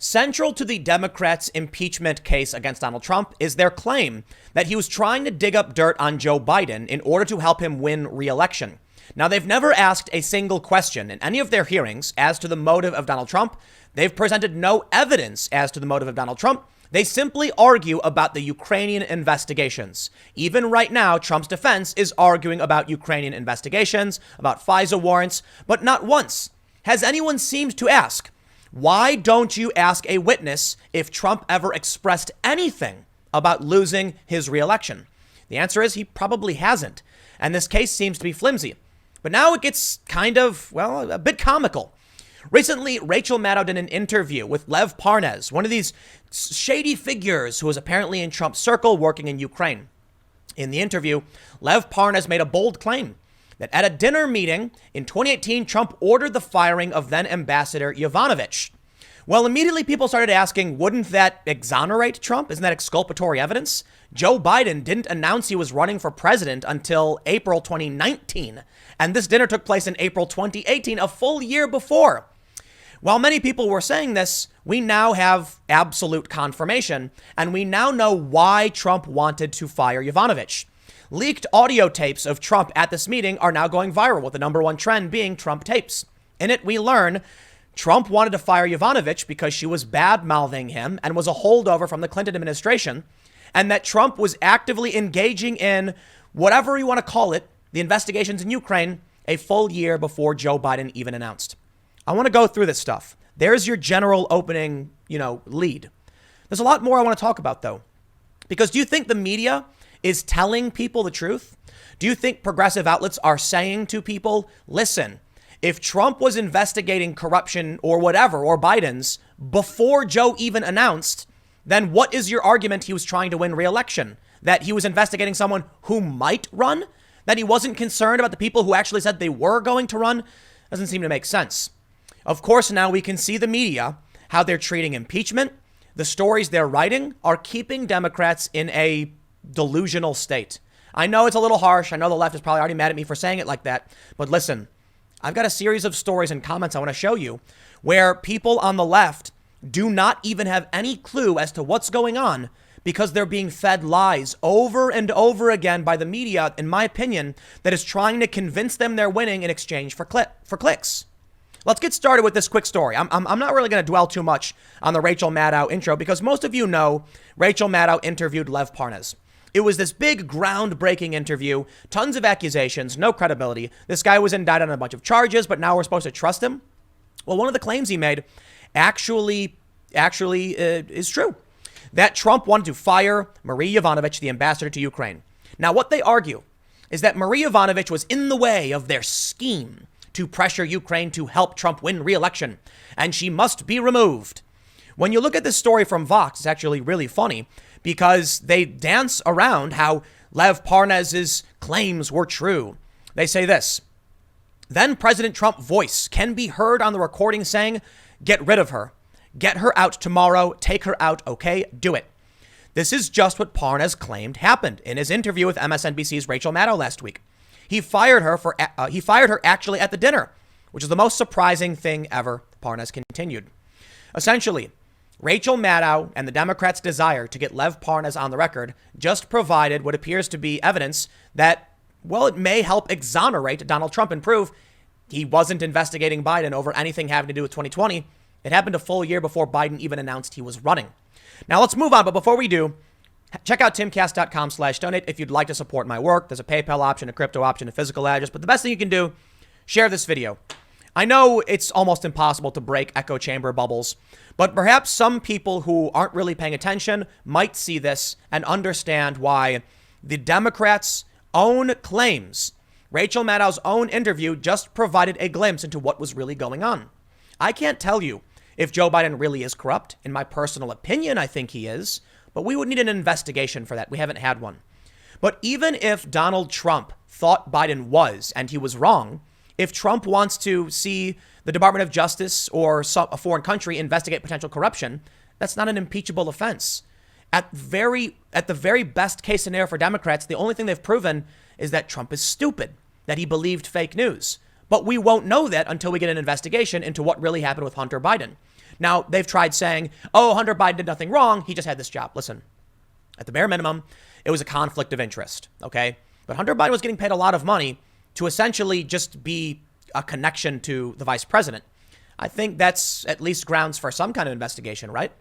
Central to the Democrats' impeachment case against Donald Trump is their claim that he was trying to dig up dirt on Joe Biden in order to help him win re-election. Now, they've never asked a single question in any of their hearings as to the motive of Donald Trump. They've presented no evidence as to the motive of Donald Trump. They simply argue about the Ukrainian investigations. Even right now, Trump's defense is arguing about Ukrainian investigations, about FISA warrants, but not once has anyone seemed to ask, why don't you ask a witness if Trump ever expressed anything about losing his re-election? The answer is he probably hasn't, and this case seems to be flimsy. But now it gets kind of, well, a bit comical. Recently, Rachel Maddow did an interview with Lev Parnas, one of these shady figures who was apparently in Trump's circle working in Ukraine. In the interview, Lev Parnas made a bold claim that at a dinner meeting in 2018, Trump ordered the firing of then Ambassador Yovanovitch. Well, immediately people started asking, wouldn't that exonerate Trump? Isn't that exculpatory evidence? Joe Biden didn't announce he was running for president until April 2019. And this dinner took place in April 2018, a full year before. While many people were saying this, we now have absolute confirmation, and we now know why Trump wanted to fire Yovanovitch. Leaked audio tapes of Trump at this meeting are now going viral, with the number one trend being Trump tapes. In it, we learn Trump wanted to fire Yovanovitch because she was bad-mouthing him and was a holdover from the Clinton administration, and that Trump was actively engaging in whatever you want to call it, the investigations in Ukraine, a full year before Joe Biden even announced. I want to go through this stuff. There's your general opening, lead. There's a lot more I want to talk about, though, because do you think the media is telling people the truth? Do you think progressive outlets are saying to people, listen, if Trump was investigating corruption or whatever, or Biden's, before Joe even announced, then what is your argument he was trying to win re-election? That he was investigating someone who might run? That he wasn't concerned about the people who actually said they were going to run? Doesn't seem to make sense. Of course, now we can see the media, how they're treating impeachment. The stories they're writing are keeping Democrats in a delusional state. I know it's a little harsh. I know the left is probably already mad at me for saying it like that. But listen, I've got a series of stories and comments I want to show you where people on the left do not even have any clue as to what's going on because they're being fed lies over and over again by the media, in my opinion, that is trying to convince them they're winning in exchange for clicks. Let's get started with this quick story. I'm not really going to dwell too much on the Rachel Maddow intro because most of you know Rachel Maddow interviewed Lev Parnas. It was this big groundbreaking interview, tons of accusations, no credibility. This guy was indicted on a bunch of charges, but now we're supposed to trust him. Well, one of the claims he made actually is true. That Trump wanted to fire Marie Yovanovitch, the ambassador to Ukraine. Now, what they argue is that Marie Yovanovitch was in the way of their scheme to pressure Ukraine to help Trump win re-election, and she must be removed. When you look at this story from Vox, it's actually really funny because they dance around how Lev Parnas' claims were true. They say this: then President Trump's voice can be heard on the recording saying, "Get rid of her. Get her out tomorrow. Take her out, okay? Do it." This is just what Parnas claimed happened in his interview with MSNBC's Rachel Maddow last week. He fired her actually at the dinner, which is the most surprising thing ever, Parnas continued. Essentially, Rachel Maddow and the Democrats' desire to get Lev Parnas on the record just provided what appears to be evidence that, well, it may help exonerate Donald Trump and prove he wasn't investigating Biden over anything having to do with 2020. It happened a full year before Biden even announced he was running. Now let's move on. But before we do, check out timcast.com/donate if you'd like to support my work. There's a PayPal option, a crypto option, a physical address. But the best thing you can do, share this video. I know it's almost impossible to break echo chamber bubbles, but perhaps some people who aren't really paying attention might see this and understand why the Democrats' own claims, Rachel Maddow's own interview, just provided a glimpse into what was really going on. I can't tell you if Joe Biden really is corrupt. In my personal opinion, I think he is, but we would need an investigation for that. We haven't had one. But even if Donald Trump thought Biden was, and he was wrong, if Trump wants to see the Department of Justice or a foreign country investigate potential corruption, that's not an impeachable offense. At the very best case scenario for Democrats, the only thing they've proven is that Trump is stupid, that he believed fake news. But we won't know that until we get an investigation into what really happened with Hunter Biden. Now, they've tried saying, oh, Hunter Biden did nothing wrong. He just had this job. Listen, at the bare minimum, it was a conflict of interest, okay? But Hunter Biden was getting paid a lot of money to essentially just be a connection to the vice president. I think that's at least grounds for some kind of investigation, right?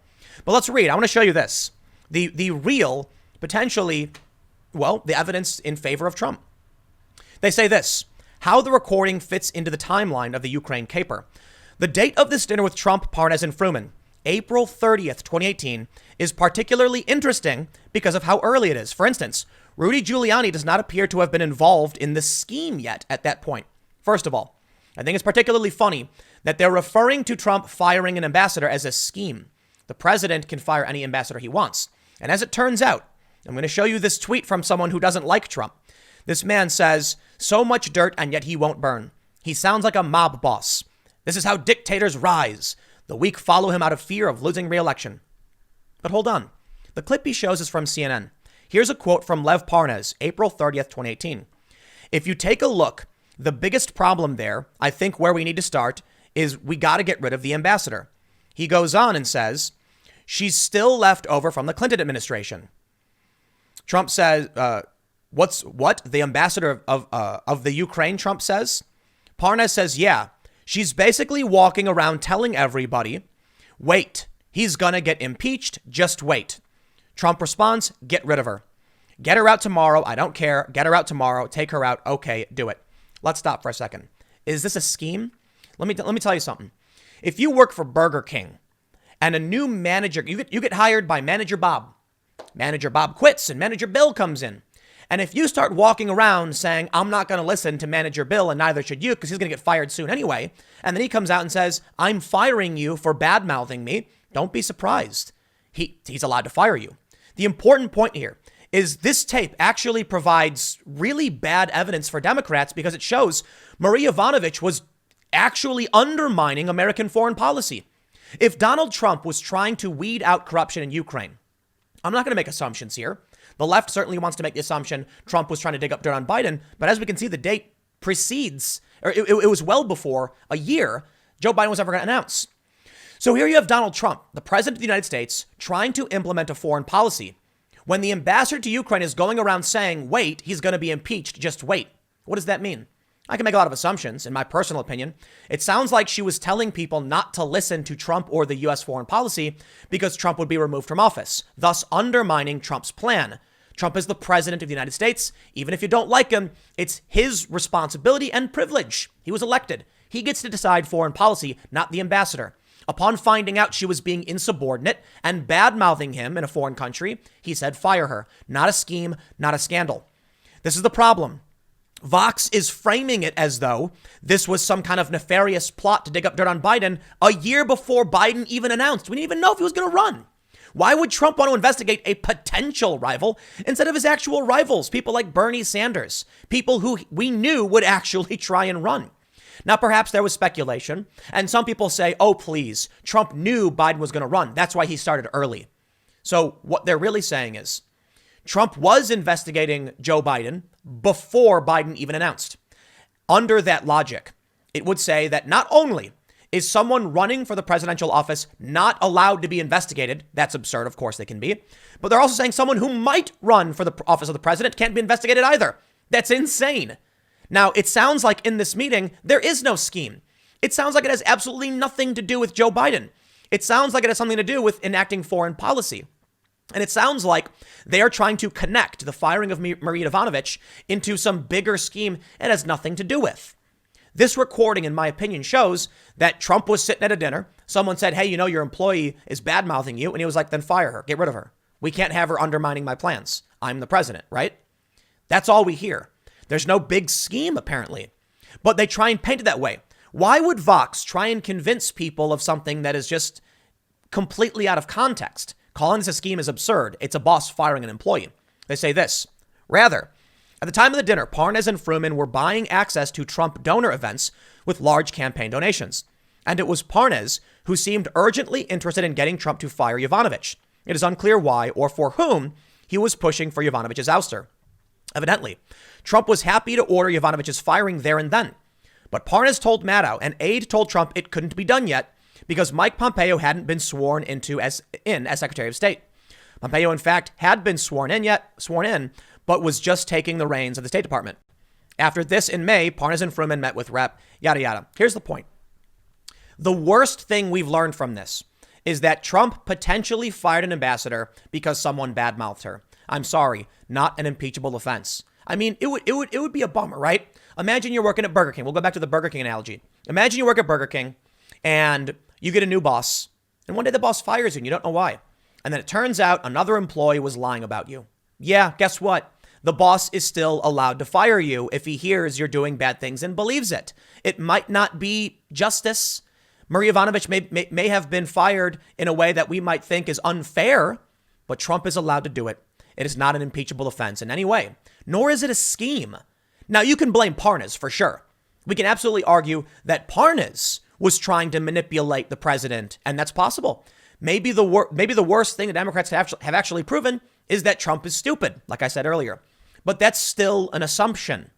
But let's read. I want to show you this. The real, potentially, well, the evidence in favor of Trump. They say this: how the recording fits into the timeline of the Ukraine caper. The date of this dinner with Trump, Parnas, and Fruman, April 30th, 2018, is particularly interesting because of how early it is. For instance, Rudy Giuliani does not appear to have been involved in the scheme yet at that point. First of all, I think it's particularly funny that they're referring to Trump firing an ambassador as a scheme. The president can fire any ambassador he wants. And as it turns out, I'm going to show you this tweet from someone who doesn't like Trump. This man says, so much dirt and yet he won't burn. He sounds like a mob boss. This is how dictators rise. The weak follow him out of fear of losing re-election. But hold on. The clip he shows is from CNN. Here's a quote from Lev Parnas, April 30th, 2018. If you take a look, the biggest problem there, I think where we need to start, is we got to get rid of the ambassador. He goes on and says, she's still left over from the Clinton administration. Trump says, what? The ambassador of the Ukraine, Trump says? Parnas says, yeah, she's basically walking around telling everybody, wait, he's going to get impeached. Just wait. Trump responds, get rid of her. Get her out tomorrow. I don't care. Get her out tomorrow. Take her out. Okay, do it. Let's stop for a second. Is this a scheme? Let me tell you something. If you work for Burger King and a new manager, you get hired by Manager Bob. Manager Bob quits and Manager Bill comes in. And if you start walking around saying, I'm not going to listen to Manager Bill and neither should you because he's going to get fired soon anyway. And then he comes out and says, I'm firing you for bad mouthing me. Don't be surprised. He's allowed to fire you. The important point here is this tape actually provides really bad evidence for Democrats because it shows Marie Yovanovitch was actually undermining American foreign policy. If Donald Trump was trying to weed out corruption in Ukraine, I'm not going to make assumptions here. The left certainly wants to make the assumption Trump was trying to dig up dirt on Biden. But as we can see, the date precedes, or it was well before a year Joe Biden was ever going to announce. So here you have Donald Trump, the president of the United States, trying to implement a foreign policy. When the ambassador to Ukraine is going around saying, wait, he's going to be impeached, just wait. What does that mean? I can make a lot of assumptions, in my personal opinion. It sounds like she was telling people not to listen to Trump or the U.S. foreign policy because Trump would be removed from office, thus undermining Trump's plan. Trump is the president of the United States. Even if you don't like him, it's his responsibility and privilege. He was elected. He gets to decide foreign policy, not the ambassador. Upon finding out she was being insubordinate and bad-mouthing him in a foreign country, he said fire her. Not a scheme, not a scandal. This is the problem. Vox is framing it as though this was some kind of nefarious plot to dig up dirt on Biden a year before Biden even announced. We didn't even know if he was going to run. Why would Trump want to investigate a potential rival instead of his actual rivals, people like Bernie Sanders, people who we knew would actually try and run? Now, perhaps there was speculation, and some people say, oh, please, Trump knew Biden was going to run. That's why he started early. So what they're really saying is Trump was investigating Joe Biden before Biden even announced. Under that logic, it would say that not only is someone running for the presidential office not allowed to be investigated, that's absurd, of course they can be, but they're also saying someone who might run for the office of the president can't be investigated either. That's insane. Now, it sounds like in this meeting, there is no scheme. It sounds like it has absolutely nothing to do with Joe Biden. It sounds like it has something to do with enacting foreign policy. And it sounds like they are trying to connect the firing of Marie Yovanovitch into some bigger scheme it has nothing to do with. This recording, in my opinion, shows that Trump was sitting at a dinner. Someone said, hey, you know, your employee is bad-mouthing you. And he was like, then fire her. Get rid of her. We can't have her undermining my plans. I'm the president, right? That's all we hear. There's no big scheme, apparently. But they try and paint it that way. Why would Vox try and convince people of something that is just completely out of context? Calling this a scheme is absurd. It's a boss firing an employee. They say this. Rather, at the time of the dinner, Parnas and Fruman were buying access to Trump donor events with large campaign donations. And it was Parnas who seemed urgently interested in getting Trump to fire Yovanovitch. It is unclear why or for whom he was pushing for Yovanovitch's ouster. Evidently, Trump was happy to order Yovanovitch's firing there and then. But Parnas told Maddow, an aide told Trump it couldn't be done yet because Mike Pompeo hadn't been sworn as Secretary of State. Pompeo, in fact, had been sworn in, but was just taking the reins of the State Department. After this, in May, Parnas and Fruman met with Rep. Yada yada. Here's the point. The worst thing we've learned from this is that Trump potentially fired an ambassador because someone badmouthed her. I'm sorry, not an impeachable offense. I mean, it would be a bummer, right? Imagine you're working at Burger King. We'll go back to the Burger King analogy. Imagine you work at Burger King and you get a new boss, and one day the boss fires you and you don't know why. And then it turns out another employee was lying about you. Yeah, guess what? The boss is still allowed to fire you if he hears you're doing bad things and believes it. It might not be justice. Marie Yovanovitch may have been fired in a way that we might think is unfair, but Trump is allowed to do it. It is not an impeachable offense in any way, nor is it a scheme. Now, you can blame Parnas for sure. We can absolutely argue that Parnas was trying to manipulate the president, and that's possible. Maybe the worst thing the Democrats have actually proven is that Trump is stupid, like I said earlier. But that's still an assumption.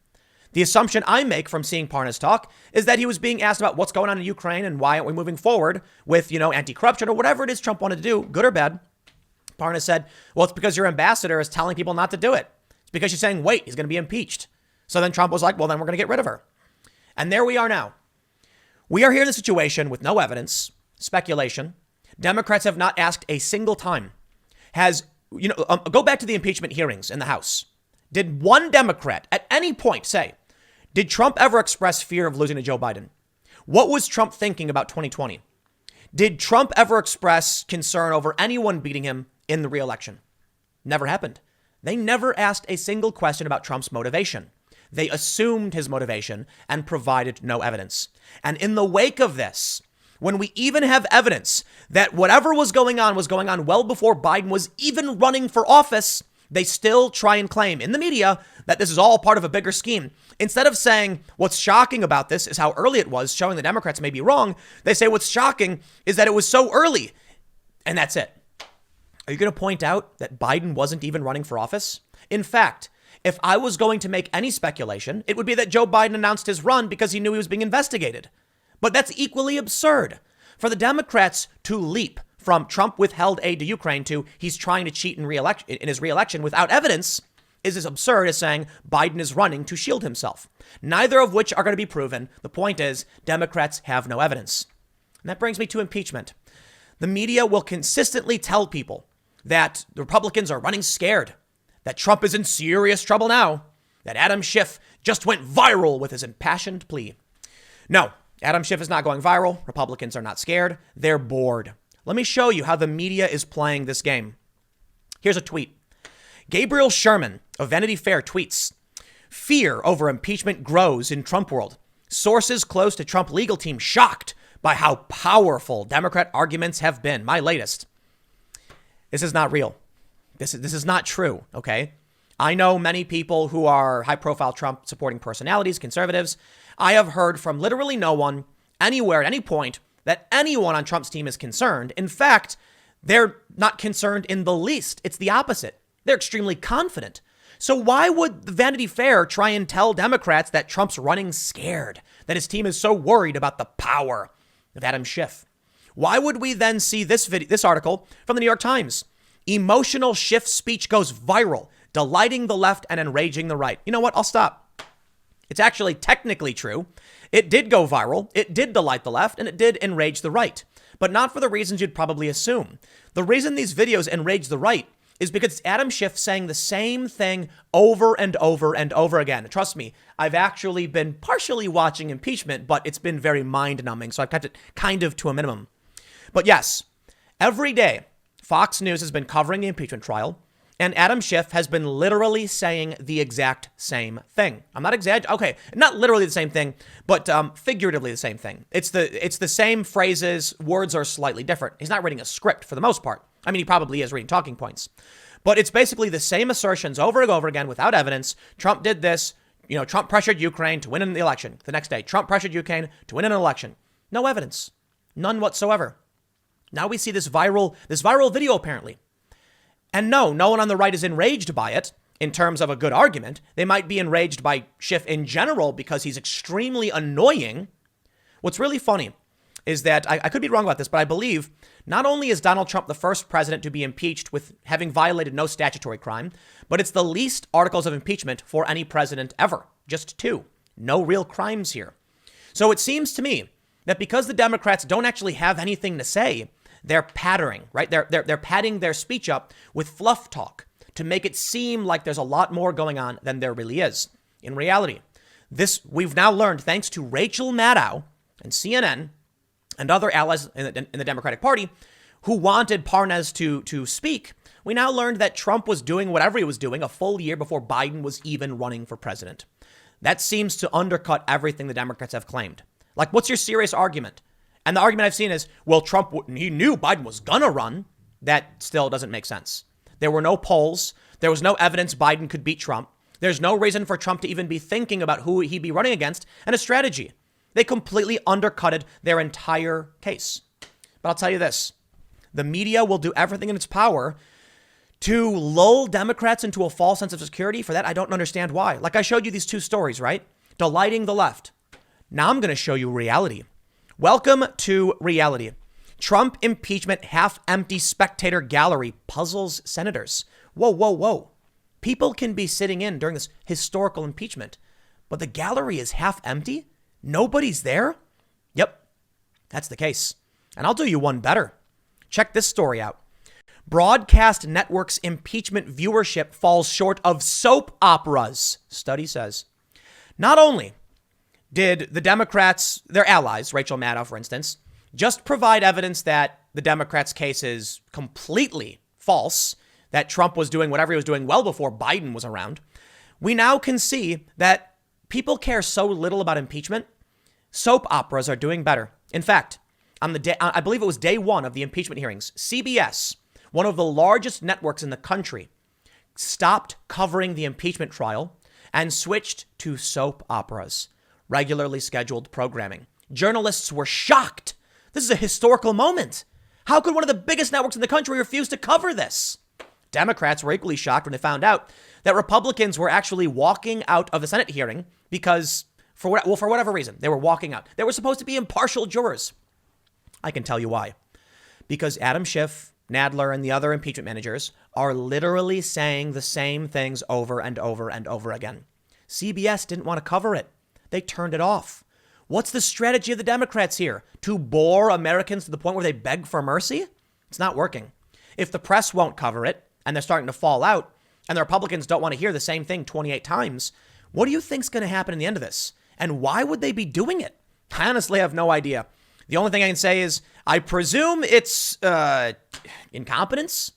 The assumption I make from seeing Parnas talk is that he was being asked about what's going on in Ukraine and why aren't we moving forward with, anti-corruption or whatever it is Trump wanted to do, good or bad. Parnas said, well, it's because your ambassador is telling people not to do it. It's because she's saying, wait, he's going to be impeached. So then Trump was like, well, then we're going to get rid of her. And there we are now. We are here in a situation with no evidence, speculation. Democrats have not asked a single time. Go back to the impeachment hearings in the House. Did one Democrat at any point say, did Trump ever express fear of losing to Joe Biden? What was Trump thinking about 2020? Did Trump ever express concern over anyone beating him in the re-election? Never happened. They never asked a single question about Trump's motivation. They assumed his motivation and provided no evidence. And in the wake of this, when we even have evidence that whatever was going on well before Biden was even running for office, they still try and claim in the media that this is all part of a bigger scheme. Instead of saying what's shocking about this is how early it was, showing the Democrats may be wrong, they say what's shocking is that it was so early. And that's it. Are you going to point out that Biden wasn't even running for office? In fact, if I was going to make any speculation, it would be that Joe Biden announced his run because he knew he was being investigated. But that's equally absurd. For the Democrats to leap from Trump withheld aid to Ukraine to he's trying to cheat in his reelection without evidence is as absurd as saying Biden is running to shield himself. Neither of which are going to be proven. The point is, Democrats have no evidence. And that brings me to impeachment. The media will consistently tell people that the Republicans are running scared, that Trump is in serious trouble now, that Adam Schiff just went viral with his impassioned plea. No, Adam Schiff is not going viral. Republicans are not scared. They're bored. Let me show you how the media is playing this game. Here's a tweet. Gabriel Sherman of Vanity Fair tweets, fear over impeachment grows in Trump world. Sources close to Trump legal team shocked by how powerful Democrat arguments have been. My latest. This is not real. This is not true, okay? I know many people who are high-profile Trump supporting personalities, conservatives. I have heard from literally no one, anywhere, at any point, that anyone on Trump's team is concerned. In fact, they're not concerned in the least. It's the opposite. They're extremely confident. So why would the Vanity Fair try and tell Democrats that Trump's running scared, that his team is so worried about the power of Adam Schiff? Why would we then see this article from the New York Times? Emotional Schiff speech goes viral, delighting the left and enraging the right. You know what? I'll stop. It's actually technically true. It did go viral. It did delight the left and it did enrage the right, but not for the reasons you'd probably assume. The reason these videos enrage the right is because it's Adam Schiff saying the same thing over and over and over again. Trust me, I've actually been partially watching impeachment, but it's been very mind-numbing, so I've kept it kind of to a minimum. But yes, every day, Fox News has been covering the impeachment trial, and Adam Schiff has been literally saying the exact same thing. I'm not exaggerating. Okay, not literally the same thing, but figuratively the same thing. It's the same phrases. Words are slightly different. He's not reading a script for the most part. I mean, he probably is reading talking points. But it's basically the same assertions over and over again without evidence. Trump did this. Trump pressured Ukraine to win in the election. The next day, Trump pressured Ukraine to win an election. No evidence. None whatsoever. Now we see this viral video, apparently. And no one on the right is enraged by it in terms of a good argument. They might be enraged by Schiff in general because he's extremely annoying. What's really funny, is that I could be wrong about this, but I believe not only is Donald Trump the first president to be impeached with having violated no statutory crime, but it's the least articles of impeachment for any president ever. Just 2. No real crimes here. So it seems to me that because the Democrats don't actually have anything to say, they're pattering, right? They're padding their speech up with fluff talk to make it seem like there's a lot more going on than there really is. In reality, this we've now learned, thanks to Rachel Maddow and CNN and other allies in the Democratic Party who wanted Parnas to speak, we now learned that Trump was doing whatever he was doing a full year before Biden was even running for president. That seems to undercut everything the Democrats have claimed. Like, what's your serious argument? And the argument I've seen is, well, Trump, he knew Biden was gonna run. That still doesn't make sense. There were no polls. There was no evidence Biden could beat Trump. There's no reason for Trump to even be thinking about who he'd be running against and a strategy. They completely undercutted their entire case. But I'll tell you this. The media will do everything in its power to lull Democrats into a false sense of security. For that, I don't understand why. Like I showed you these 2 stories, right? Delighting the left. Now I'm going to show you reality. Welcome to reality. Trump impeachment half-empty spectator gallery puzzles senators. Whoa. People can be sitting in during this historical impeachment, but the gallery is half empty? Nobody's there? Yep, that's the case. And I'll do you one better. Check this story out. Broadcast network's impeachment viewership falls short of soap operas, study says. Not only did the Democrats, their allies, Rachel Maddow, for instance, just provide evidence that the Democrats' case is completely false, that Trump was doing whatever he was doing well before Biden was around, we now can see that people care so little about impeachment. Soap operas are doing better. In fact, on the day, I believe it was day 1 of the impeachment hearings, CBS, one of the largest networks in the country, stopped covering the impeachment trial and switched to soap operas, regularly scheduled programming. Journalists were shocked. This is a historical moment. How could one of the biggest networks in the country refuse to cover this? Democrats were equally shocked when they found out that Republicans were actually walking out of the Senate hearing because, for whatever reason, they were walking out. They were supposed to be impartial jurors. I can tell you why. Because Adam Schiff, Nadler, and the other impeachment managers are literally saying the same things over and over and over again. CBS didn't want to cover it. They turned it off. What's the strategy of the Democrats here? To bore Americans to the point where they beg for mercy? It's not working. If the press won't cover it, and they're starting to fall out, and the Republicans don't want to hear the same thing 28 times, what do you think's going to happen in the end of this? And why would they be doing it? I honestly have no idea. The only thing I can say is I presume it's incompetence.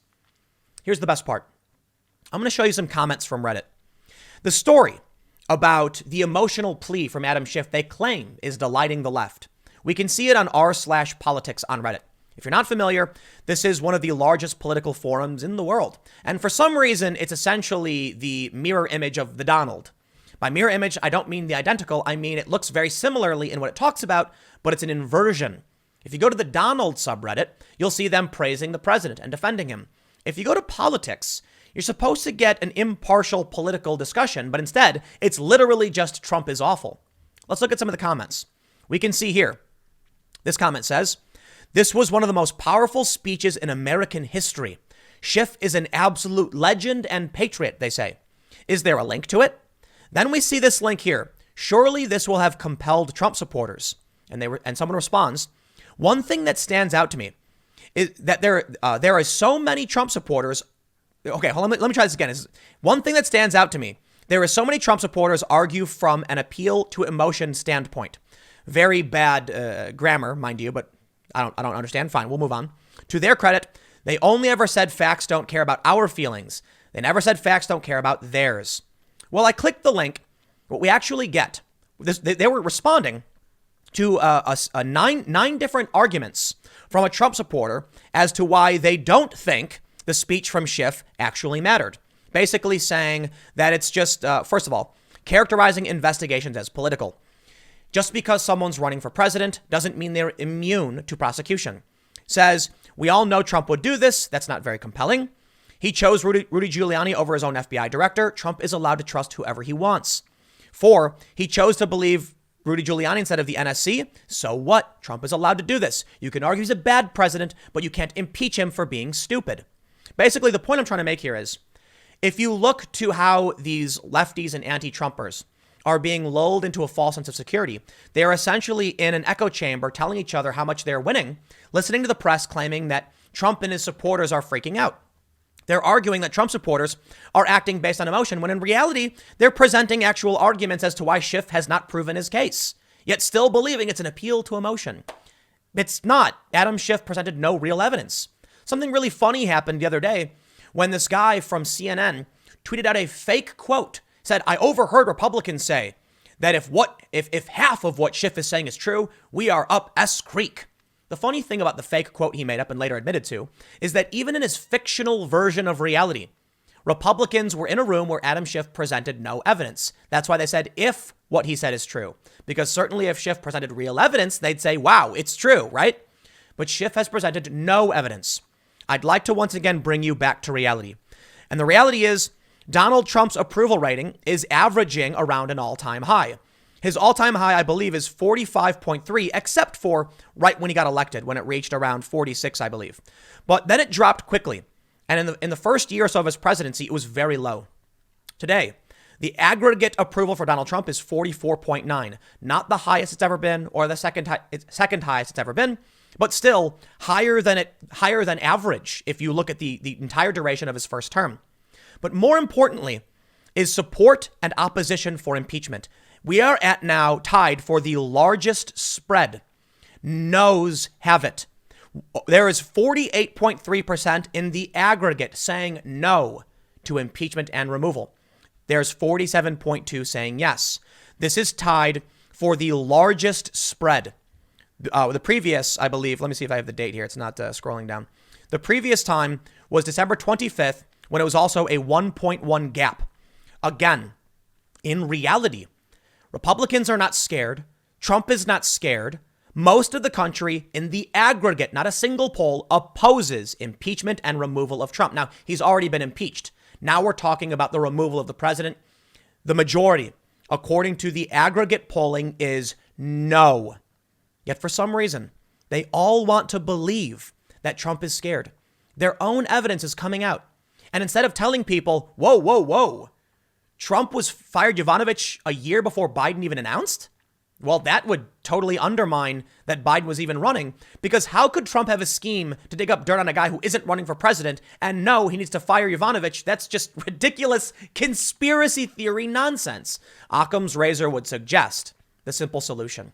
Here's the best part. I'm going to show you some comments from Reddit. The story about the emotional plea from Adam Schiff they claim is delighting the left. We can see it on r/politics on Reddit. If you're not familiar, this is one of the largest political forums in the world. And for some reason, it's essentially the mirror image of the Donald. By mirror image, I don't mean the identical. I mean it looks very similarly in what it talks about, but it's an inversion. If you go to the Donald subreddit, you'll see them praising the president and defending him. If you go to politics, you're supposed to get an impartial political discussion, but instead, it's literally just Trump is awful. Let's look at some of the comments. We can see here. This comment says, "This was one of the most powerful speeches in American history. Schiff is an absolute legend and patriot," they say. Is there a link to it? Then we see this link here. Surely this will have compelled Trump supporters. And someone responds, "One thing that stands out to me is that there are so many Trump supporters." Okay, hold on, let me try this again. One thing that stands out to me, there are so many Trump supporters argue from an appeal to emotion standpoint. Very bad grammar, mind you, but I don't understand. Fine, we'll move on. To their credit, they only ever said facts don't care about our feelings. They never said facts don't care about theirs. Well, I clicked the link. What we actually get, they were responding to nine different arguments from a Trump supporter as to why they don't think the speech from Schiff actually mattered. Basically saying that it's just, first of all, characterizing investigations as political. Just because someone's running for president doesn't mean they're immune to prosecution. Says, we all know Trump would do this. That's not very compelling. He chose Rudy Giuliani over his own FBI director. Trump is allowed to trust whoever he wants. 4, he chose to believe Rudy Giuliani instead of the NSC. So what? Trump is allowed to do this. You can argue he's a bad president, but you can't impeach him for being stupid. Basically, the point I'm trying to make here is, if you look to how these lefties and anti-Trumpers are being lulled into a false sense of security, they are essentially in an echo chamber telling each other how much they're winning, listening to the press claiming that Trump and his supporters are freaking out. They're arguing that Trump supporters are acting based on emotion, when in reality, they're presenting actual arguments as to why Schiff has not proven his case, yet still believing it's an appeal to emotion. It's not. Adam Schiff presented no real evidence. Something really funny happened the other day when this guy from CNN tweeted out a fake quote, said, "I overheard Republicans say that if half of what Schiff is saying is true, we are up S Creek." The funny thing about the fake quote he made up and later admitted to is that even in his fictional version of reality, Republicans were in a room where Adam Schiff presented no evidence. That's why they said if what he said is true, because certainly if Schiff presented real evidence, they'd say, wow, it's true, right? But Schiff has presented no evidence. I'd like to once again bring you back to reality. And the reality is Donald Trump's approval rating is averaging around an all-time high. His all-time high, I believe, is 45.3, except for right when he got elected, when it reached around 46, I believe. But then it dropped quickly. And in the first year or so of his presidency, it was very low. Today, the aggregate approval for Donald Trump is 44.9, not the highest it's ever been or the second highest it's ever been, but still higher than average if you look at the entire duration of his first term. But more importantly is support and opposition for impeachment. We are at now tied for the largest spread. No's have it. There is 48.3% in the aggregate saying no to impeachment and removal. There's 47.2 saying yes. This is tied for the largest spread. The previous, I believe, let me see if I have the date here. It's not scrolling down. The previous time was December 25th, when it was also a 1.1 gap. Again, in reality, Republicans are not scared. Trump is not scared. Most of the country in the aggregate, not a single poll, opposes impeachment and removal of Trump. Now, he's already been impeached. Now we're talking about the removal of the president. The majority, according to the aggregate polling, is no. Yet for some reason, they all want to believe that Trump is scared. Their own evidence is coming out. And instead of telling people, whoa, Trump was fired Yovanovitch a year before Biden even announced? Well, that would totally undermine that Biden was even running, because how could Trump have a scheme to dig up dirt on a guy who isn't running for president and know he needs to fire Yovanovitch? That's just ridiculous conspiracy theory nonsense. Occam's razor would suggest the simple solution.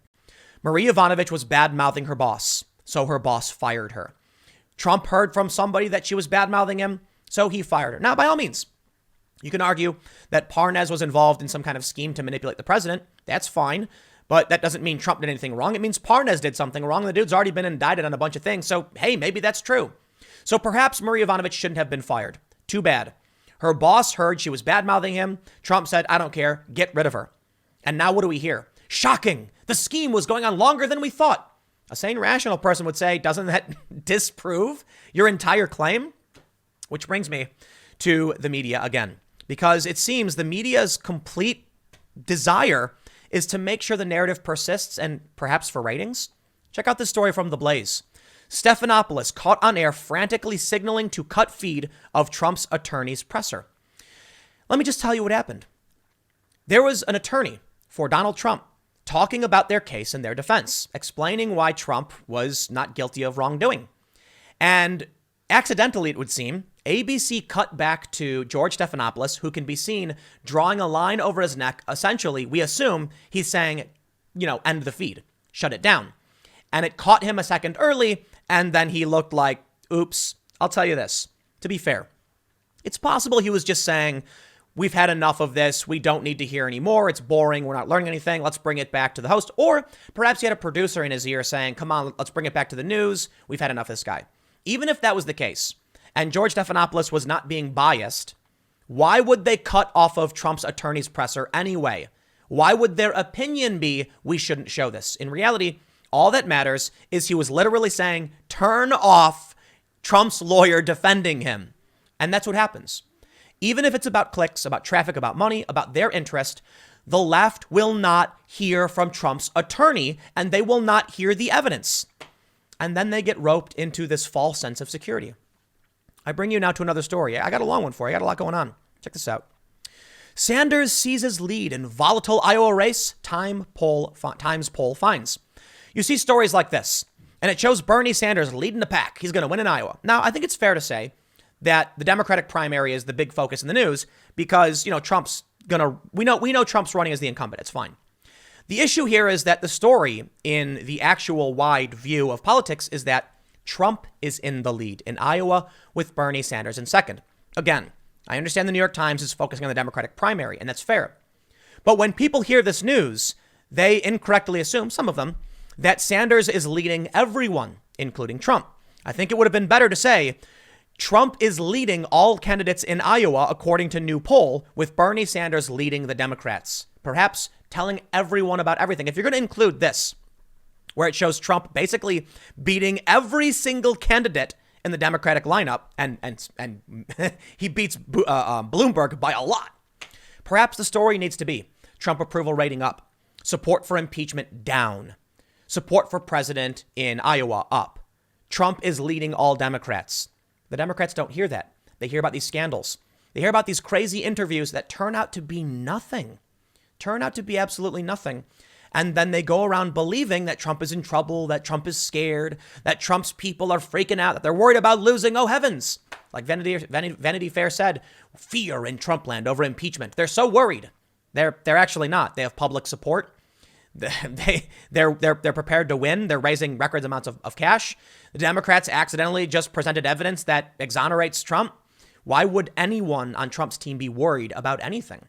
Marie Yovanovitch was bad-mouthing her boss, so her boss fired her. Trump heard from somebody that she was bad-mouthing him, so he fired her. Now, by all means, you can argue that Parnas was involved in some kind of scheme to manipulate the president. That's fine. But that doesn't mean Trump did anything wrong. It means Parnas did something wrong. The dude's already been indicted on a bunch of things. So, hey, maybe that's true. So perhaps Marie Yovanovitch shouldn't have been fired. Too bad. Her boss heard she was bad-mouthing him. Trump said, I don't care. Get rid of her. And now what do we hear? Shocking. The scheme was going on longer than we thought. A sane, rational person would say, doesn't that disprove your entire claim? Which brings me to the media again, because it seems the media's complete desire is to make sure the narrative persists and perhaps for ratings. Check out this story from The Blaze. Stephanopoulos caught on air frantically signaling to cut feed of Trump's attorney's presser. Let me just tell you what happened. There was an attorney for Donald Trump talking about their case and their defense, explaining why Trump was not guilty of wrongdoing. And accidentally, it would seem, ABC cut back to George Stephanopoulos, who can be seen drawing a line over his neck. Essentially, we assume he's saying, end the feed, shut it down. And it caught him a second early, and then he looked like, oops. I'll tell you this, to be fair, it's possible he was just saying, we've had enough of this. We don't need to hear anymore. It's boring. We're not learning anything. Let's bring it back to the host. Or perhaps he had a producer in his ear saying, come on, let's bring it back to the news. We've had enough of this guy. Even if that was the case, and George Stephanopoulos was not being biased, why would they cut off of Trump's attorney's presser anyway? Why would their opinion be, we shouldn't show this? In reality, all that matters is he was literally saying, turn off Trump's lawyer defending him. And that's what happens. Even if it's about clicks, about traffic, about money, about their interest, the left will not hear from Trump's attorney and they will not hear the evidence. And then they get roped into this false sense of security. I bring you now to another story. I got a long one for you. I got a lot going on. Check this out. Sanders seizes lead in volatile Iowa race, Times poll finds. You see stories like this, and it shows Bernie Sanders leading the pack. He's going to win in Iowa. Now, I think it's fair to say that the Democratic primary is the big focus in the news because, Trump's we know Trump's running as the incumbent. It's fine. The issue here is that the story in the actual wide view of politics is that Trump is in the lead in Iowa with Bernie Sanders in second. Again, I understand the New York Times is focusing on the Democratic primary, and that's fair. But when people hear this news, they incorrectly assume, some of them, that Sanders is leading everyone, including Trump. I think it would have been better to say Trump is leading all candidates in Iowa, according to new poll, with Bernie Sanders leading the Democrats. Perhaps telling everyone about everything. If you're going to include this, where it shows Trump basically beating every single candidate in the Democratic lineup, and he beats Bloomberg by a lot. Perhaps the story needs to be Trump approval rating up, support for impeachment down, support for president in Iowa up. Trump is leading all Democrats. The Democrats don't hear that. They hear about these scandals. They hear about these crazy interviews that turn out to be nothing, turn out to be absolutely nothing. And then they go around believing that Trump is in trouble, that Trump is scared, that Trump's people are freaking out, that they're worried about losing. Oh, heavens. Like Vanity Fair said, fear in Trump land over impeachment. They're so worried. They're actually not. They have public support. They're prepared to win. They're raising record amounts of cash. The Democrats accidentally just presented evidence that exonerates Trump. Why would anyone on Trump's team be worried about anything?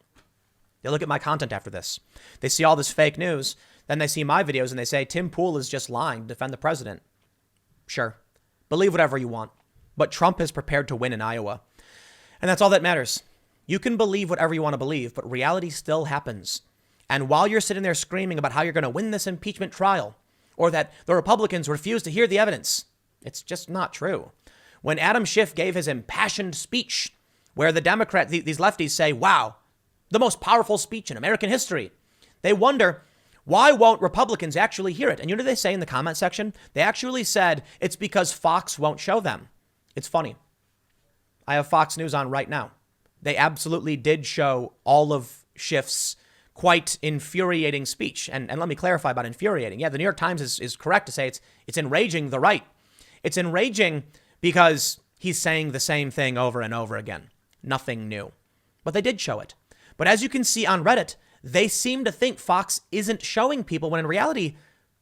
They look at my content after this. They see all this fake news. Then they see my videos and they say, Tim Pool is just lying to defend the president. Sure. Believe whatever you want. But Trump is prepared to win in Iowa. And that's all that matters. You can believe whatever you want to believe, but reality still happens. And while you're sitting there screaming about how you're going to win this impeachment trial, or that the Republicans refuse to hear the evidence, it's just not true. When Adam Schiff gave his impassioned speech, where the Democrats, these lefties say, wow, the most powerful speech in American history, they wonder, why won't Republicans actually hear it? And you know what they say in the comment section? They actually said it's because Fox won't show them. It's funny. I have Fox News on right now. They absolutely did show all of Schiff's quite infuriating speech. And let me clarify about infuriating. Yeah, the New York Times is correct to say it's enraging the right. It's enraging because he's saying the same thing over and over again. Nothing new. But they did show it. But as you can see on Reddit, they seem to think Fox isn't showing people when in reality,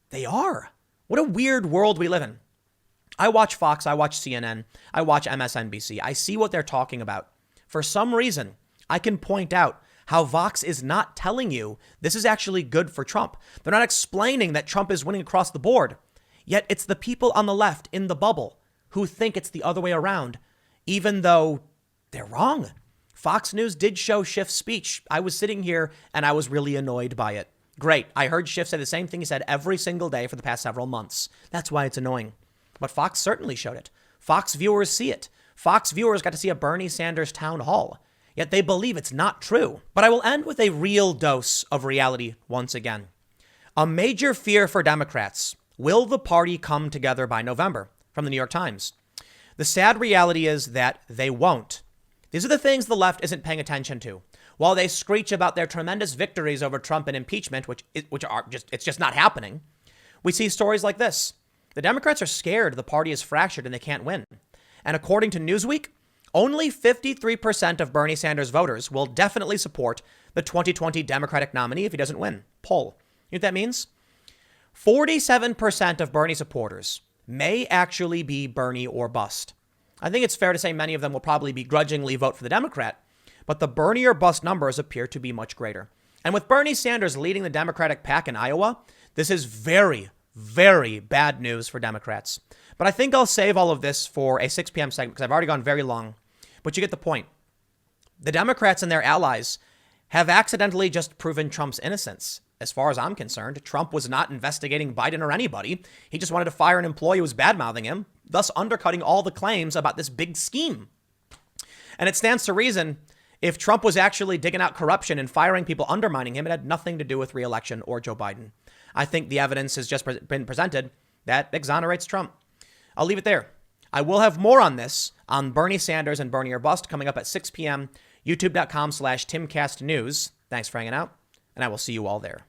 they are. What a weird world we live in. I watch Fox, I watch CNN, I watch MSNBC. I see what they're talking about. For some reason, I can point out how Vox is not telling you this is actually good for Trump. They're not explaining that Trump is winning across the board. Yet it's the people on the left in the bubble who think it's the other way around, even though they're wrong. Fox News did show Schiff's speech. I was sitting here and I was really annoyed by it. Great. I heard Schiff say the same thing he said every single day for the past several months. That's why it's annoying. But Fox certainly showed it. Fox viewers see it. Fox viewers got to see a Bernie Sanders town hall. Yet they believe it's not true. But I will end with a real dose of reality once again. A major fear for Democrats. Will the party come together by November? From the New York Times. The sad reality is that they won't. These are the things the left isn't paying attention to. While they screech about their tremendous victories over Trump and impeachment, which are just not happening, we see stories like this. The Democrats are scared the party is fractured and they can't win. And according to Newsweek, only 53% of Bernie Sanders voters will definitely support the 2020 Democratic nominee if he doesn't win. Poll. You know what that means? 47% of Bernie supporters may actually be Bernie or bust. I think it's fair to say many of them will probably begrudgingly vote for the Democrat, but the Bernie or bust numbers appear to be much greater. And with Bernie Sanders leading the Democratic pack in Iowa, this is very, very bad news for Democrats. But I think I'll save all of this for a 6 p.m. segment because I've already gone very long. But you get the point. The Democrats and their allies have accidentally just proven Trump's innocence. As far as I'm concerned, Trump was not investigating Biden or anybody. He just wanted to fire an employee who was bad-mouthing him, thus undercutting all the claims about this big scheme. And it stands to reason If Trump was actually digging out corruption and firing people, undermining him, it had nothing to do with re-election or Joe Biden. I think the evidence has just been presented that exonerates Trump. I'll leave it there. I will have more on this on Bernie Sanders and Bernie or Bust coming up at 6 p.m. YouTube.com/TimCastNews. Thanks for hanging out, and I will see you all there.